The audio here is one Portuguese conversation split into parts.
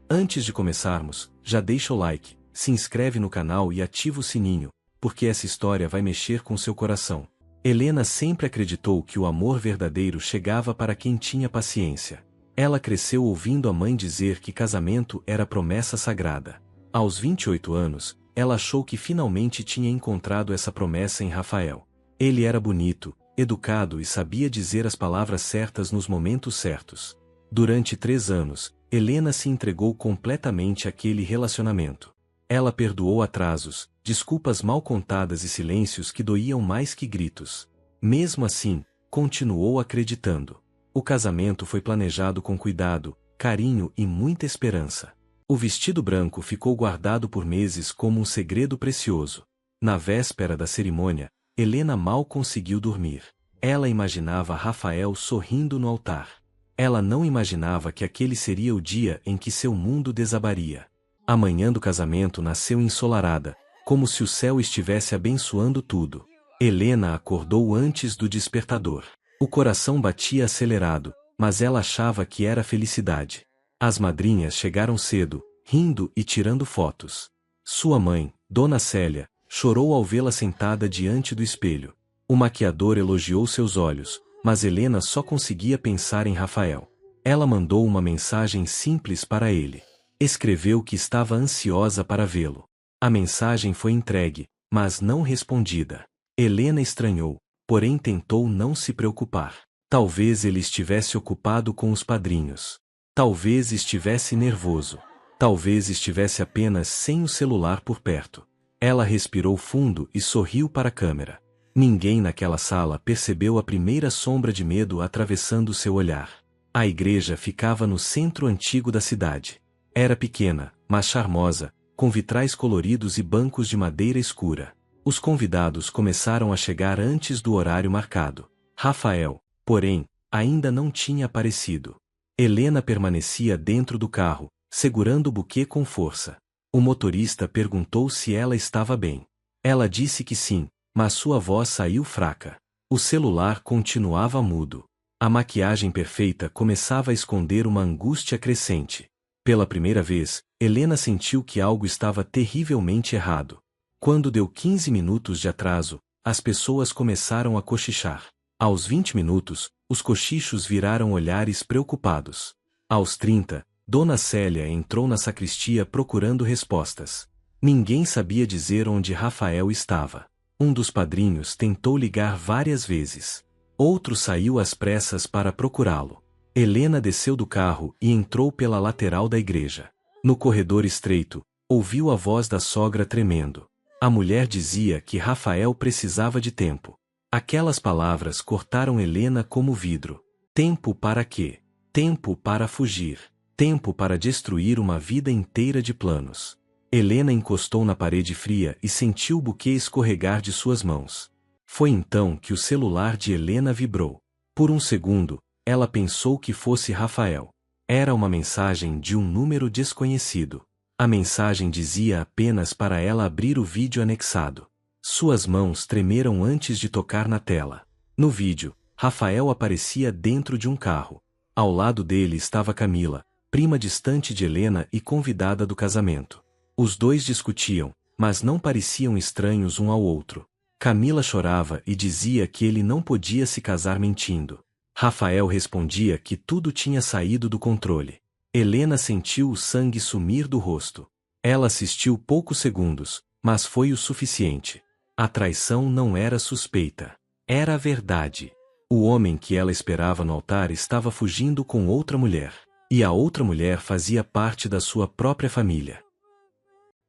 Antes de começarmos, já deixa o like, se inscreve no canal e ativa o sininho, porque essa história vai mexer com seu coração. Helena sempre acreditou que o amor verdadeiro chegava para quem tinha paciência. Ela cresceu ouvindo a mãe dizer que casamento era promessa sagrada. Aos 28 anos, ela achou que finalmente tinha encontrado essa promessa em Rafael. Ele era bonito, educado e sabia dizer as palavras certas nos momentos certos. Durante 3 anos, Helena se entregou completamente àquele relacionamento. Ela perdoou atrasos, desculpas mal contadas e silêncios que doíam mais que gritos. Mesmo assim, continuou acreditando. O casamento foi planejado com cuidado, carinho e muita esperança. O vestido branco ficou guardado por meses como um segredo precioso. Na véspera da cerimônia, Helena mal conseguiu dormir. Ela imaginava Rafael sorrindo no altar. Ela não imaginava que aquele seria o dia em que seu mundo desabaria. A manhã do casamento nasceu ensolarada, como se o céu estivesse abençoando tudo. Helena acordou antes do despertador. O coração batia acelerado, mas ela achava que era felicidade. As madrinhas chegaram cedo, rindo e tirando fotos. Sua mãe, Dona Célia, chorou ao vê-la sentada diante do espelho. O maquiador elogiou seus olhos, mas Helena só conseguia pensar em Rafael. Ela mandou uma mensagem simples para ele. Escreveu que estava ansiosa para vê-lo. A mensagem foi entregue, mas não respondida. Helena estranhou, porém tentou não se preocupar. Talvez ele estivesse ocupado com os padrinhos. Talvez estivesse nervoso. Talvez estivesse apenas sem o celular por perto. Ela respirou fundo e sorriu para a câmera. Ninguém naquela sala percebeu a primeira sombra de medo atravessando seu olhar. A igreja ficava no centro antigo da cidade. Era pequena, mas charmosa, com vitrais coloridos e bancos de madeira escura. Os convidados começaram a chegar antes do horário marcado. Rafael, porém, ainda não tinha aparecido. Helena permanecia dentro do carro, segurando o buquê com força. O motorista perguntou se ela estava bem. Ela disse que sim, mas sua voz saiu fraca. O celular continuava mudo. A maquiagem perfeita começava a esconder uma angústia crescente. Pela primeira vez, Helena sentiu que algo estava terrivelmente errado. Quando deu 15 minutos de atraso, as pessoas começaram a cochichar. Aos 20 minutos, os cochichos viraram olhares preocupados. Aos 30, Dona Célia entrou na sacristia procurando respostas. Ninguém sabia dizer onde Rafael estava. Um dos padrinhos tentou ligar várias vezes. Outro saiu às pressas para procurá-lo. Helena desceu do carro e entrou pela lateral da igreja. No corredor estreito, ouviu a voz da sogra tremendo. A mulher dizia que Rafael precisava de tempo. Aquelas palavras cortaram Helena como vidro. Tempo para quê? Tempo para fugir. Tempo para destruir uma vida inteira de planos. Helena encostou na parede fria e sentiu o buquê escorregar de suas mãos. Foi então que o celular de Helena vibrou. Por um segundo, ela pensou que fosse Rafael. Era uma mensagem de um número desconhecido. A mensagem dizia apenas para ela abrir o vídeo anexado. Suas mãos tremeram antes de tocar na tela. No vídeo, Rafael aparecia dentro de um carro. Ao lado dele estava Camila, prima distante de Helena e convidada do casamento. Os dois discutiam, mas não pareciam estranhos um ao outro. Camila chorava e dizia que ele não podia se casar mentindo. Rafael respondia que tudo tinha saído do controle. Helena sentiu o sangue sumir do rosto. Ela assistiu poucos segundos, mas foi o suficiente. A traição não era suspeita. Era a verdade. O homem que ela esperava no altar estava fugindo com outra mulher. E a outra mulher fazia parte da sua própria família.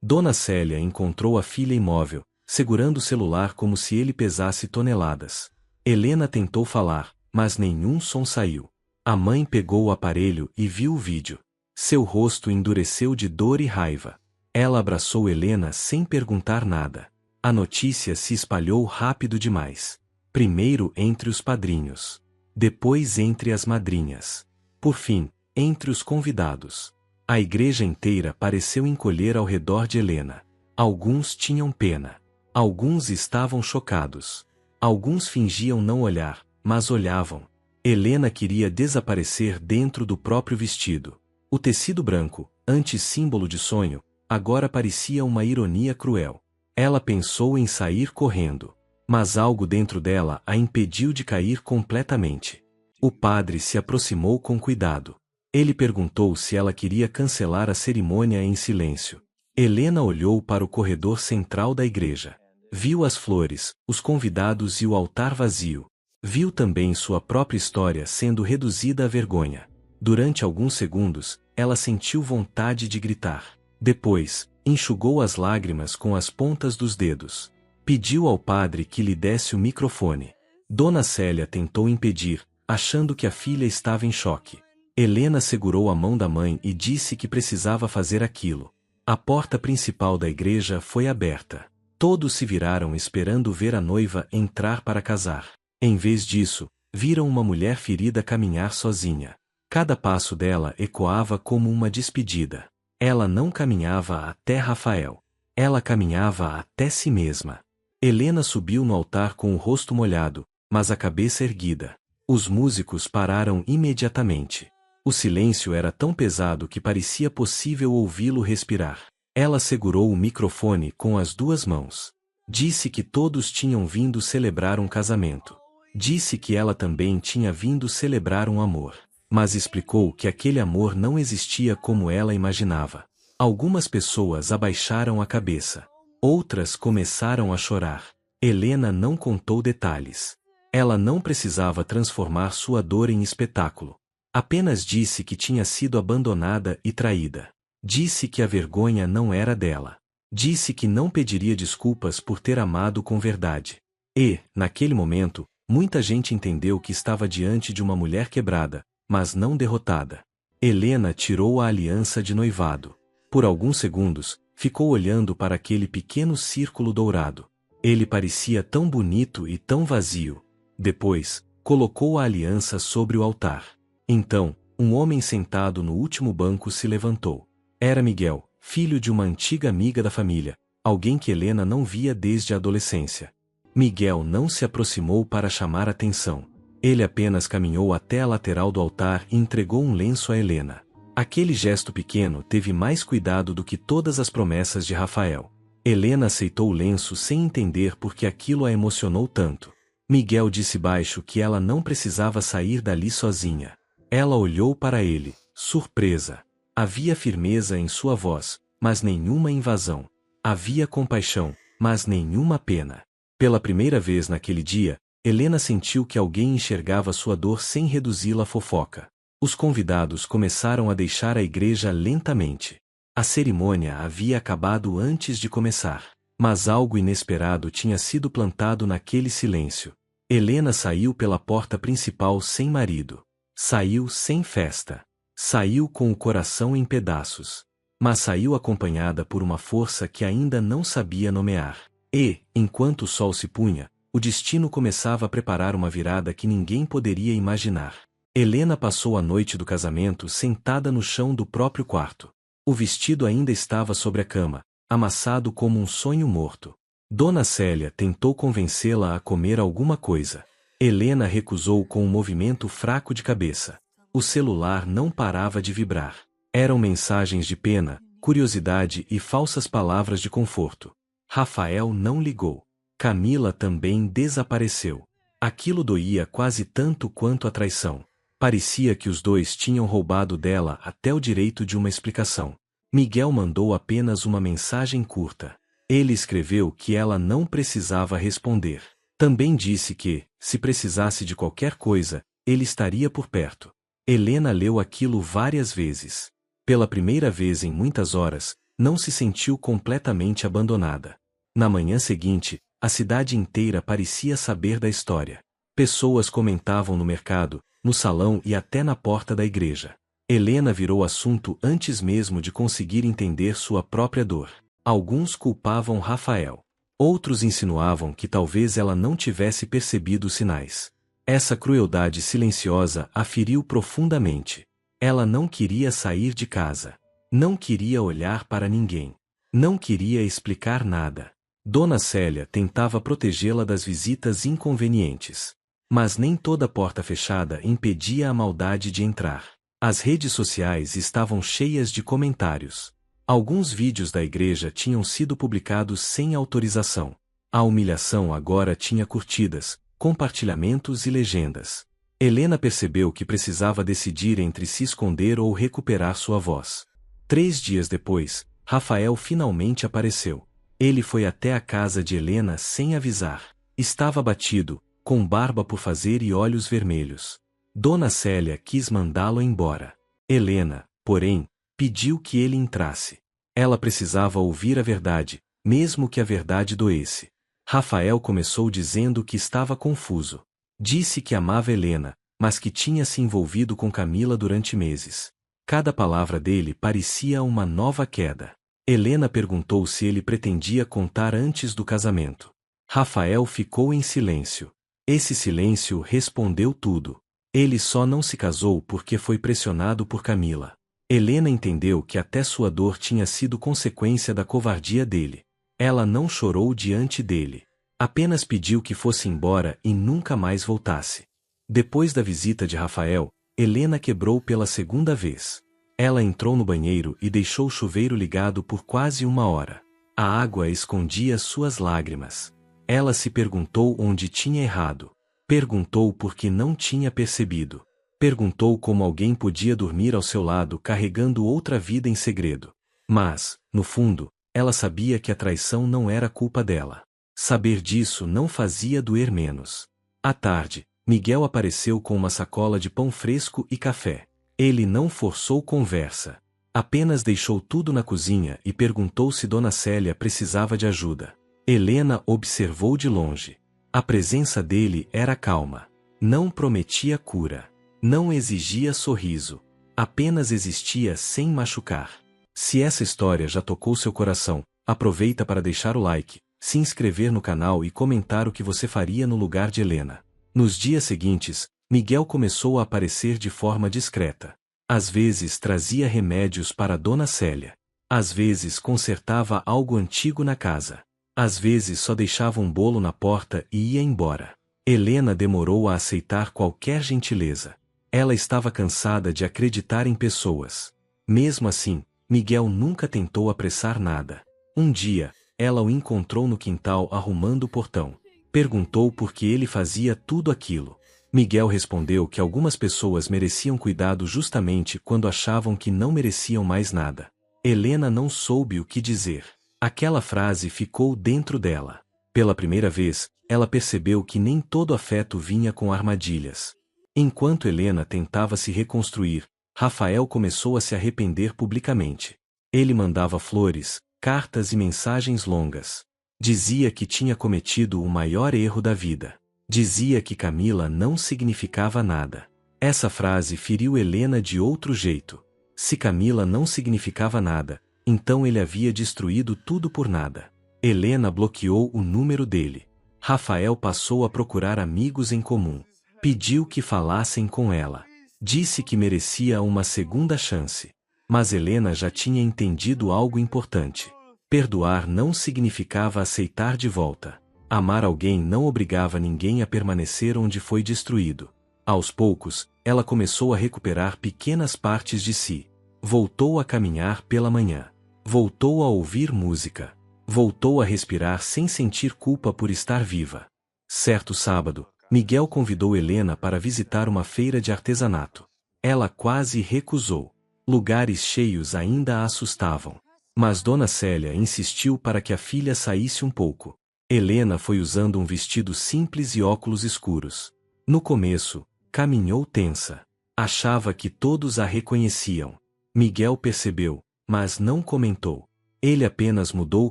Dona Célia encontrou a filha imóvel, segurando o celular como se ele pesasse toneladas. Helena tentou falar, mas nenhum som saiu. A mãe pegou o aparelho e viu o vídeo. Seu rosto endureceu de dor e raiva. Ela abraçou Helena sem perguntar nada. A notícia se espalhou rápido demais. Primeiro entre os padrinhos. Depois entre as madrinhas. Por fim, entre os convidados. A igreja inteira pareceu encolher ao redor de Helena. Alguns tinham pena. Alguns estavam chocados. Alguns fingiam não olhar, mas olhavam. Helena queria desaparecer dentro do próprio vestido. O tecido branco, antes símbolo de sonho, agora parecia uma ironia cruel. Ela pensou em sair correndo, mas algo dentro dela a impediu de cair completamente. O padre se aproximou com cuidado. Ele perguntou se ela queria cancelar a cerimônia em silêncio. Helena olhou para o corredor central da igreja. Viu as flores, os convidados e o altar vazio. Viu também sua própria história sendo reduzida à vergonha. Durante alguns segundos, ela sentiu vontade de gritar. Depois, enxugou as lágrimas com as pontas dos dedos. Pediu ao padre que lhe desse o microfone. Dona Célia tentou impedir, achando que a filha estava em choque. Helena segurou a mão da mãe e disse que precisava fazer aquilo. A porta principal da igreja foi aberta. Todos se viraram esperando ver a noiva entrar para casar. Em vez disso, viram uma mulher ferida caminhar sozinha. Cada passo dela ecoava como uma despedida. Ela não caminhava até Rafael. Ela caminhava até si mesma. Helena subiu no altar com o rosto molhado, mas a cabeça erguida. Os músicos pararam imediatamente. O silêncio era tão pesado que parecia possível ouvi-lo respirar. Ela segurou o microfone com as duas mãos. Disse que todos tinham vindo celebrar um casamento. Disse que ela também tinha vindo celebrar um amor. Mas explicou que aquele amor não existia como ela imaginava. Algumas pessoas abaixaram a cabeça. Outras começaram a chorar. Helena não contou detalhes. Ela não precisava transformar sua dor em espetáculo. Apenas disse que tinha sido abandonada e traída. Disse que a vergonha não era dela. Disse que não pediria desculpas por ter amado com verdade. E, naquele momento, muita gente entendeu que estava diante de uma mulher quebrada, mas não derrotada. Helena tirou a aliança de noivado. Por alguns segundos, ficou olhando para aquele pequeno círculo dourado. Ele parecia tão bonito e tão vazio. Depois, colocou a aliança sobre o altar. Então, um homem sentado no último banco se levantou. Era Miguel, filho de uma antiga amiga da família, alguém que Helena não via desde a adolescência. Miguel não se aproximou para chamar atenção. Ele apenas caminhou até a lateral do altar e entregou um lenço a Helena. Aquele gesto pequeno teve mais cuidado do que todas as promessas de Rafael. Helena aceitou o lenço sem entender por que aquilo a emocionou tanto. Miguel disse baixo que ela não precisava sair dali sozinha. Ela olhou para ele, surpresa. Havia firmeza em sua voz, mas nenhuma invasão. Havia compaixão, mas nenhuma pena. Pela primeira vez naquele dia, Helena sentiu que alguém enxergava sua dor sem reduzi-la a fofoca. Os convidados começaram a deixar a igreja lentamente. A cerimônia havia acabado antes de começar. Mas algo inesperado tinha sido plantado naquele silêncio. Helena saiu pela porta principal sem marido. Saiu sem festa. Saiu com o coração em pedaços. Mas saiu acompanhada por uma força que ainda não sabia nomear. E, enquanto o sol se punha, o destino começava a preparar uma virada que ninguém poderia imaginar. Helena passou a noite do casamento sentada no chão do próprio quarto. O vestido ainda estava sobre a cama, amassado como um sonho morto. Dona Célia tentou convencê-la a comer alguma coisa. Helena recusou com um movimento fraco de cabeça. O celular não parava de vibrar. Eram mensagens de pena, curiosidade e falsas palavras de conforto. Rafael não ligou. Camila também desapareceu. Aquilo doía quase tanto quanto a traição. Parecia que os dois tinham roubado dela até o direito de uma explicação. Miguel mandou apenas uma mensagem curta. Ele escreveu que ela não precisava responder. Também disse que, se precisasse de qualquer coisa, ele estaria por perto. Helena leu aquilo várias vezes. Pela primeira vez em muitas horas, não se sentiu completamente abandonada. Na manhã seguinte, a cidade inteira parecia saber da história. Pessoas comentavam no mercado, no salão e até na porta da igreja. Helena virou assunto antes mesmo de conseguir entender sua própria dor. Alguns culpavam Rafael. Outros insinuavam que talvez ela não tivesse percebido os sinais. Essa crueldade silenciosa a feriu profundamente. Ela não queria sair de casa. Não queria olhar para ninguém. Não queria explicar nada. Dona Célia tentava protegê-la das visitas inconvenientes. Mas nem toda porta fechada impedia a maldade de entrar. As redes sociais estavam cheias de comentários. Alguns vídeos da igreja tinham sido publicados sem autorização. A humilhação agora tinha curtidas, compartilhamentos e legendas. Helena percebeu que precisava decidir entre se esconder ou recuperar sua voz. 3 dias depois, Rafael finalmente apareceu. Ele foi até a casa de Helena sem avisar. Estava abatido, com barba por fazer e olhos vermelhos. Dona Célia quis mandá-lo embora. Helena, porém, pediu que ele entrasse. Ela precisava ouvir a verdade, mesmo que a verdade doesse. Rafael começou dizendo que estava confuso. Disse que amava Helena, mas que tinha se envolvido com Camila durante meses. Cada palavra dele parecia uma nova queda. Helena perguntou se ele pretendia contar antes do casamento. Rafael ficou em silêncio. Esse silêncio respondeu tudo. Ele só não se casou porque foi pressionado por Camila. Helena entendeu que até sua dor tinha sido consequência da covardia dele. Ela não chorou diante dele. Apenas pediu que fosse embora e nunca mais voltasse. Depois da visita de Rafael, Helena quebrou pela segunda vez. Ela entrou no banheiro e deixou o chuveiro ligado por quase 1 hora. A água escondia suas lágrimas. Ela se perguntou onde tinha errado. Perguntou por que não tinha percebido. Perguntou como alguém podia dormir ao seu lado carregando outra vida em segredo. Mas, no fundo, ela sabia que a traição não era culpa dela. Saber disso não fazia doer menos. À tarde, Miguel apareceu com uma sacola de pão fresco e café. Ele não forçou conversa. Apenas deixou tudo na cozinha e perguntou se Dona Célia precisava de ajuda. Helena observou de longe. A presença dele era calma. Não prometia cura. Não exigia sorriso. Apenas existia sem machucar. Se essa história já tocou seu coração, aproveita para deixar o like, se inscrever no canal e comentar o que você faria no lugar de Helena. Nos dias seguintes, Miguel começou a aparecer de forma discreta. Às vezes trazia remédios para Dona Célia. Às vezes consertava algo antigo na casa. Às vezes só deixava um bolo na porta e ia embora. Helena demorou a aceitar qualquer gentileza. Ela estava cansada de acreditar em pessoas. Mesmo assim, Miguel nunca tentou apressar nada. Um dia, ela o encontrou no quintal arrumando o portão. Perguntou por que ele fazia tudo aquilo. Miguel respondeu que algumas pessoas mereciam cuidado justamente quando achavam que não mereciam mais nada. Helena não soube o que dizer. Aquela frase ficou dentro dela. Pela primeira vez, ela percebeu que nem todo afeto vinha com armadilhas. Enquanto Helena tentava se reconstruir, Rafael começou a se arrepender publicamente. Ele mandava flores, cartas e mensagens longas. Dizia que tinha cometido o maior erro da vida. Dizia que Camila não significava nada. Essa frase feriu Helena de outro jeito. Se Camila não significava nada, então ele havia destruído tudo por nada. Helena bloqueou o número dele. Rafael passou a procurar amigos em comum. Pediu que falassem com ela. Disse que merecia uma segunda chance. Mas Helena já tinha entendido algo importante. Perdoar não significava aceitar de volta. Amar alguém não obrigava ninguém a permanecer onde foi destruído. Aos poucos, ela começou a recuperar pequenas partes de si. Voltou a caminhar pela manhã. Voltou a ouvir música. Voltou a respirar sem sentir culpa por estar viva. Certo sábado, Miguel convidou Helena para visitar uma feira de artesanato. Ela quase recusou. Lugares cheios ainda a assustavam. Mas Dona Célia insistiu para que a filha saísse um pouco. Helena foi usando um vestido simples e óculos escuros. No começo, caminhou tensa. Achava que todos a reconheciam. Miguel percebeu, mas não comentou. Ele apenas mudou o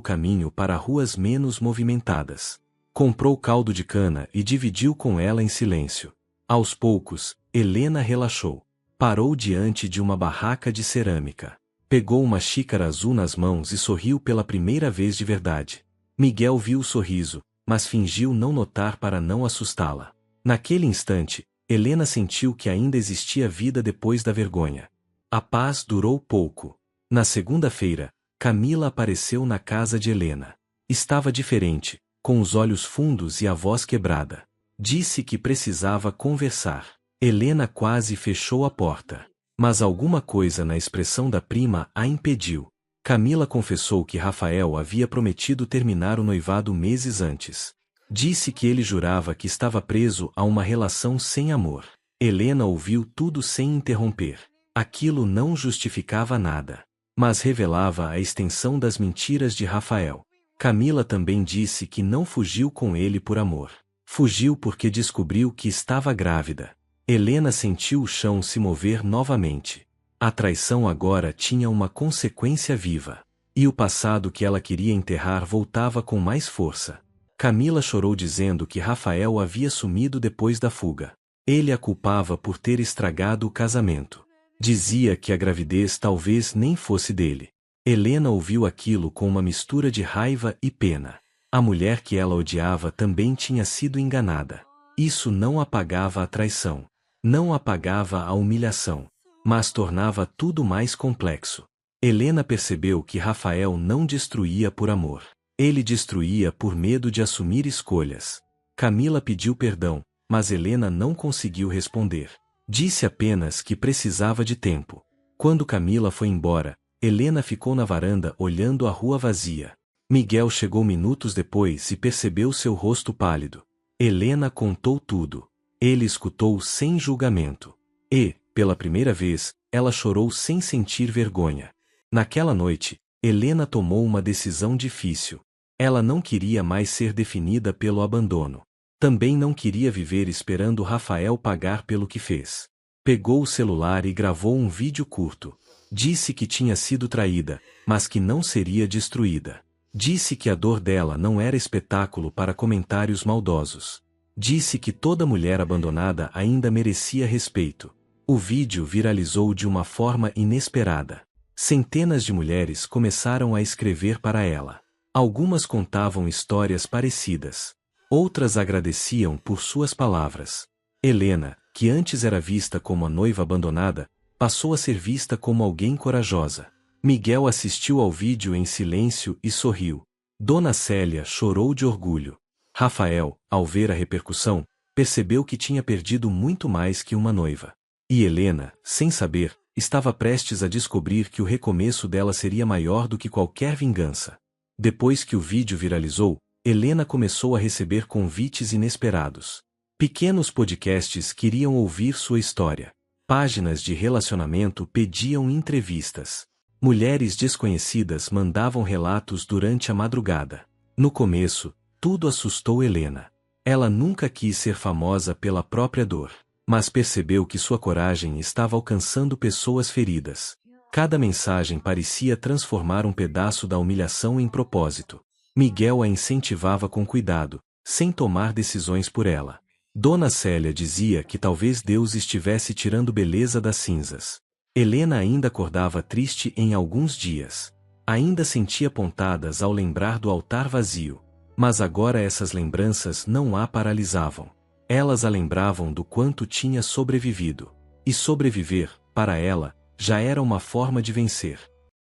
caminho para ruas menos movimentadas. Comprou caldo de cana e dividiu com ela em silêncio. Aos poucos, Helena relaxou. Parou diante de uma barraca de cerâmica. Pegou uma xícara azul nas mãos e sorriu pela primeira vez de verdade. Miguel viu o sorriso, mas fingiu não notar para não assustá-la. Naquele instante, Helena sentiu que ainda existia vida depois da vergonha. A paz durou pouco. Na segunda-feira, Camila apareceu na casa de Helena. Estava diferente, com os olhos fundos e a voz quebrada. Disse que precisava conversar. Helena quase fechou a porta. Mas alguma coisa na expressão da prima a impediu. Camila confessou que Rafael havia prometido terminar o noivado meses antes. Disse que ele jurava que estava preso a uma relação sem amor. Helena ouviu tudo sem interromper. Aquilo não justificava nada, mas revelava a extensão das mentiras de Rafael. Camila também disse que não fugiu com ele por amor. Fugiu porque descobriu que estava grávida. Helena sentiu o chão se mover novamente. A traição agora tinha uma consequência viva. E o passado que ela queria enterrar voltava com mais força. Camila chorou dizendo que Rafael havia sumido depois da fuga. Ele a culpava por ter estragado o casamento. Dizia que a gravidez talvez nem fosse dele. Helena ouviu aquilo com uma mistura de raiva e pena. A mulher que ela odiava também tinha sido enganada. Isso não apagava a traição. Não apagava a humilhação. Mas tornava tudo mais complexo. Helena percebeu que Rafael não destruía por amor. Ele destruía por medo de assumir escolhas. Camila pediu perdão, mas Helena não conseguiu responder. Disse apenas que precisava de tempo. Quando Camila foi embora, Helena ficou na varanda olhando a rua vazia. Miguel chegou minutos depois e percebeu seu rosto pálido. Helena contou tudo. Ele escutou sem julgamento. E, pela primeira vez, ela chorou sem sentir vergonha. Naquela noite, Helena tomou uma decisão difícil. Ela não queria mais ser definida pelo abandono. Também não queria viver esperando Rafael pagar pelo que fez. Pegou o celular e gravou um vídeo curto. Disse que tinha sido traída, mas que não seria destruída. Disse que a dor dela não era espetáculo para comentários maldosos. Disse que toda mulher abandonada ainda merecia respeito. O vídeo viralizou de uma forma inesperada. Centenas de mulheres começaram a escrever para ela. Algumas contavam histórias parecidas. Outras agradeciam por suas palavras. Helena, que antes era vista como a noiva abandonada, passou a ser vista como alguém corajosa. Miguel assistiu ao vídeo em silêncio e sorriu. Dona Célia chorou de orgulho. Rafael, ao ver a repercussão, percebeu que tinha perdido muito mais que uma noiva. E Helena, sem saber, estava prestes a descobrir que o recomeço dela seria maior do que qualquer vingança. Depois que o vídeo viralizou, Helena começou a receber convites inesperados. Pequenos podcasts queriam ouvir sua história. Páginas de relacionamento pediam entrevistas. Mulheres desconhecidas mandavam relatos durante a madrugada. No começo, tudo assustou Helena. Ela nunca quis ser famosa pela própria dor, mas percebeu que sua coragem estava alcançando pessoas feridas. Cada mensagem parecia transformar um pedaço da humilhação em propósito. Miguel a incentivava com cuidado, sem tomar decisões por ela. Dona Célia dizia que talvez Deus estivesse tirando beleza das cinzas. Helena ainda acordava triste em alguns dias. Ainda sentia pontadas ao lembrar do altar vazio. Mas agora essas lembranças não a paralisavam. Elas a lembravam do quanto tinha sobrevivido. E sobreviver, para ela, já era uma forma de vencer.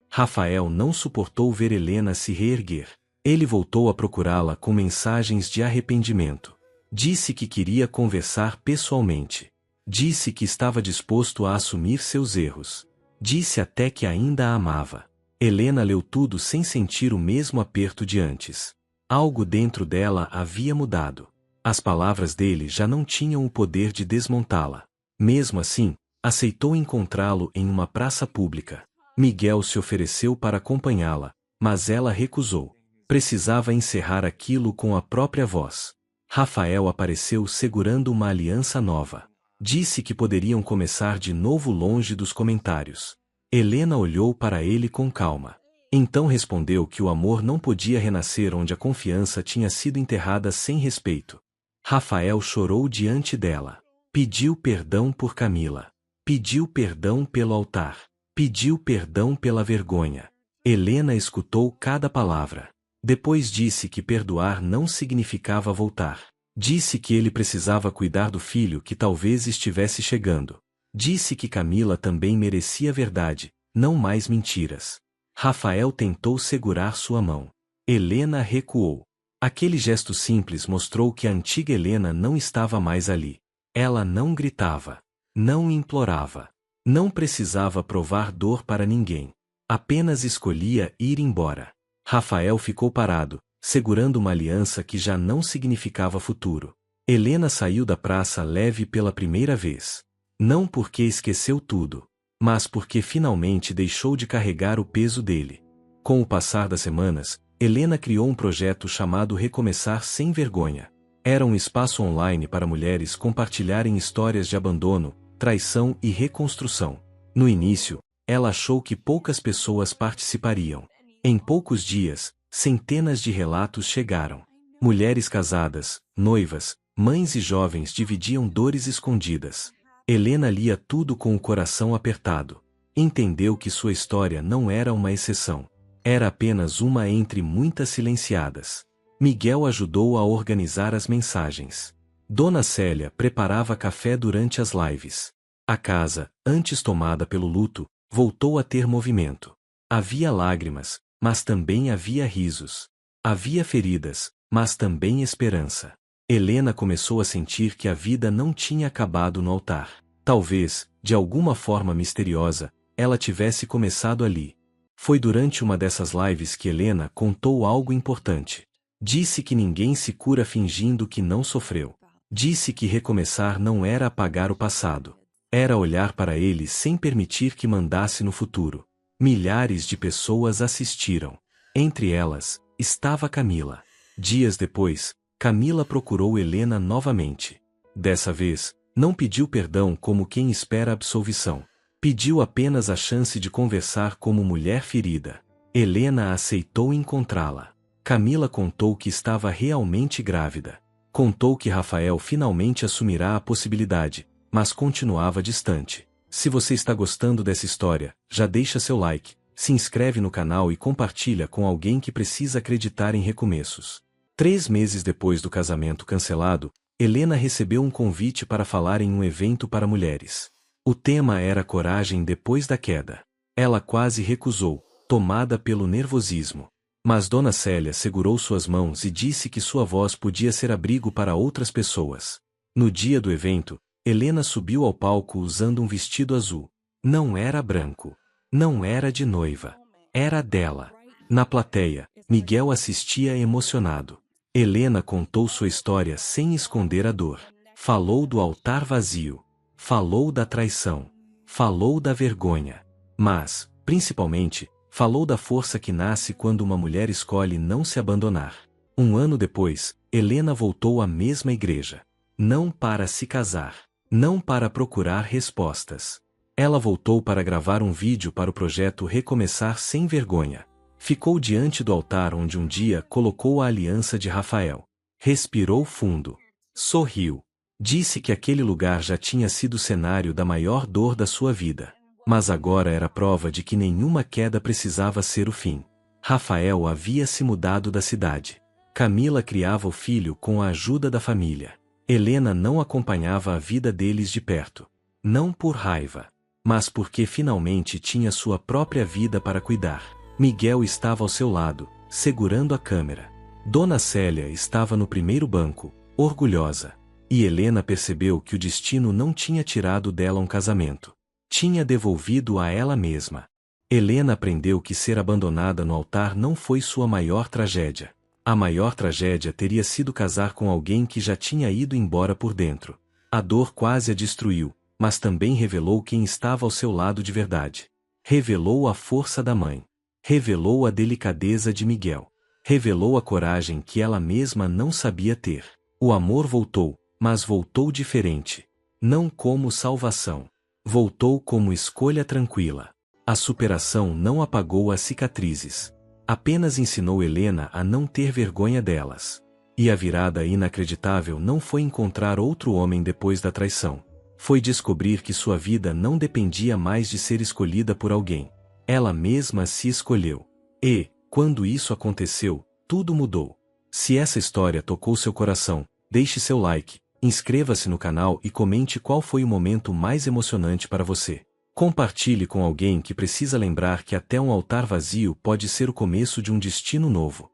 Rafael não suportou ver Helena se reerguer. Ele voltou a procurá-la com mensagens de arrependimento. Disse que queria conversar pessoalmente. Disse que estava disposto a assumir seus erros. Disse até que ainda a amava. Helena leu tudo sem sentir o mesmo aperto de antes. Algo dentro dela havia mudado. As palavras dele já não tinham o poder de desmontá-la. Mesmo assim, aceitou encontrá-lo em uma praça pública. Miguel se ofereceu para acompanhá-la, mas ela recusou. Precisava encerrar aquilo com a própria voz. Rafael apareceu segurando uma aliança nova. Disse que poderiam começar de novo longe dos comentários. Helena olhou para ele com calma. Então respondeu que o amor não podia renascer onde a confiança tinha sido enterrada sem respeito. Rafael chorou diante dela. Pediu perdão por Camila. Pediu perdão pelo altar. Pediu perdão pela vergonha. Helena escutou cada palavra. Depois disse que perdoar não significava voltar. Disse que ele precisava cuidar do filho que talvez estivesse chegando. Disse que Camila também merecia verdade, não mais mentiras. Rafael tentou segurar sua mão. Helena recuou. Aquele gesto simples mostrou que a antiga Helena não estava mais ali. Ela não gritava. Não implorava. Não precisava provar dor para ninguém. Apenas escolhia ir embora. Rafael ficou parado, segurando uma aliança que já não significava futuro. Helena saiu da praça leve pela primeira vez. Não porque esqueceu tudo, mas porque finalmente deixou de carregar o peso dele. Com o passar das semanas, Helena criou um projeto chamado Recomeçar Sem Vergonha. Era um espaço online para mulheres compartilharem histórias de abandono, traição e reconstrução. No início, ela achou que poucas pessoas participariam. Em poucos dias, centenas de relatos chegaram. Mulheres casadas, noivas, mães e jovens dividiam dores escondidas. Helena lia tudo com o coração apertado. Entendeu que sua história não era uma exceção. Era apenas uma entre muitas silenciadas. Miguel ajudou a organizar as mensagens. Dona Célia preparava café durante as lives. A casa, antes tomada pelo luto, voltou a ter movimento. Havia lágrimas, mas também havia risos. Havia feridas, mas também esperança. Helena começou a sentir que a vida não tinha acabado no altar. Talvez, de alguma forma misteriosa, ela tivesse começado ali. Foi durante uma dessas lives que Helena contou algo importante. Disse que ninguém se cura fingindo que não sofreu. Disse que recomeçar não era apagar o passado. Era olhar para ele sem permitir que mandasse no futuro. Milhares de pessoas assistiram. Entre elas, estava Camila. Dias depois, Camila procurou Helena novamente. Dessa vez, não pediu perdão como quem espera absolvição. Pediu apenas a chance de conversar como mulher ferida. Helena aceitou encontrá-la. Camila contou que estava realmente grávida. Contou que Rafael finalmente assumirá a possibilidade, mas continuava distante. Se você está gostando dessa história, já deixa seu like, se inscreve no canal e compartilha com alguém que precisa acreditar em recomeços. 3 meses depois do casamento cancelado, Helena recebeu um convite para falar em um evento para mulheres. O tema era coragem depois da queda. Ela quase recusou, tomada pelo nervosismo. Mas Dona Célia segurou suas mãos e disse que sua voz podia ser abrigo para outras pessoas. No dia do evento, Helena subiu ao palco usando um vestido azul. Não era branco. Não era de noiva. Era dela. Na plateia, Miguel assistia emocionado. Helena contou sua história sem esconder a dor. Falou do altar vazio. Falou da traição. Falou da vergonha. Mas, principalmente, falou da força que nasce quando uma mulher escolhe não se abandonar. 1 ano depois, Helena voltou à mesma igreja. Não para se casar. Não para procurar respostas. Ela voltou para gravar um vídeo para o projeto Recomeçar Sem Vergonha. Ficou diante do altar onde um dia colocou a aliança de Rafael. Respirou fundo. Sorriu. Disse que aquele lugar já tinha sido o cenário da maior dor da sua vida. Mas agora era prova de que nenhuma queda precisava ser o fim. Rafael havia se mudado da cidade. Camila criava o filho com a ajuda da família. Helena não acompanhava a vida deles de perto. Não por raiva, mas porque finalmente tinha sua própria vida para cuidar. Miguel estava ao seu lado, segurando a câmera. Dona Célia estava no primeiro banco, orgulhosa. E Helena percebeu que o destino não tinha tirado dela um casamento. Tinha devolvido a ela mesma. Helena aprendeu que ser abandonada no altar não foi sua maior tragédia. A maior tragédia teria sido casar com alguém que já tinha ido embora por dentro. A dor quase a destruiu, mas também revelou quem estava ao seu lado de verdade. Revelou a força da mãe. Revelou a delicadeza de Miguel. Revelou a coragem que ela mesma não sabia ter. O amor voltou, mas voltou diferente. Não como salvação. Voltou como escolha tranquila. A superação não apagou as cicatrizes. Apenas ensinou Helena a não ter vergonha delas. E a virada inacreditável não foi encontrar outro homem depois da traição. Foi descobrir que sua vida não dependia mais de ser escolhida por alguém. Ela mesma se escolheu. E, quando isso aconteceu, tudo mudou. Se essa história tocou seu coração, deixe seu like, inscreva-se no canal e comente qual foi o momento mais emocionante para você. Compartilhe com alguém que precisa lembrar que até um altar vazio pode ser o começo de um destino novo.